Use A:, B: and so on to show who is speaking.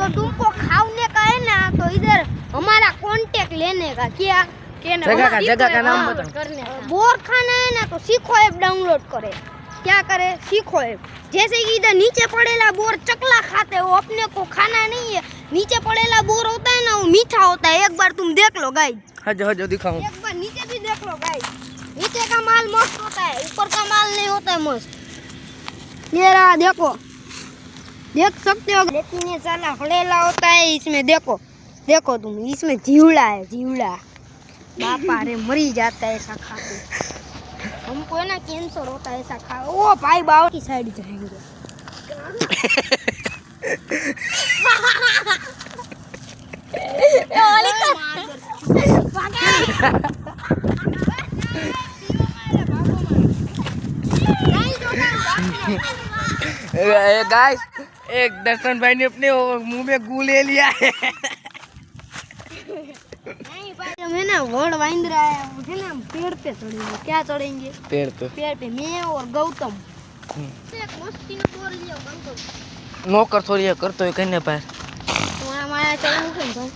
A: तो तुमको खाने का है ना तो इधर हमारा कांटेक्ट लेने का क्या
B: जगह का नाम बताओ।
A: बोर खाना है ना तो सीखो ऐप डाउनलोड करे। क्या करे? सीखो ऐप। जैसे कि इधर नीचे पड़ेला बोर चकला खाते हो, अपने को खाना नहीं है। नीचे पड़ेला बोर होता है ना वो मीठा होता है। एक बार तुम देख लो गाइस।
B: हजो दिखाऊं।
A: एक बार नीचे भी देख लो गाइस। नीचे का माल मस्त होता है, ऊपर का माल नहीं होता है मस्त। ये रहा देखो, देख सकते हो। लेकिन ये साला हड़ेला होता है इसमें। देखो देखो तुम, इसमें जीवड़ा है, जीवड़ा। बापा रे मरी जाता है ऐसा खा के। हमको है ना कैंसर होता है ऐसा खा। ओ भाई बाव की साइड जाएंगे।
B: गाइस, एक दर्शन भाई ने अपने मुंह में गू ले लिया है।
A: नहीं भाई, हम है ना वड़ वाइंद रहा है, मुझे ना पेड़ पे चढ़ेंगे। क्या चढ़ेंगे?
B: पेड़ पे।
A: पेड़ पे मैं और गौतम। एक मस्ती ने तोड़ लिया गौतम।
B: नौकर थोड़ी कर तो कहने पर
A: तो हमारा चढ़ेंगे भाई।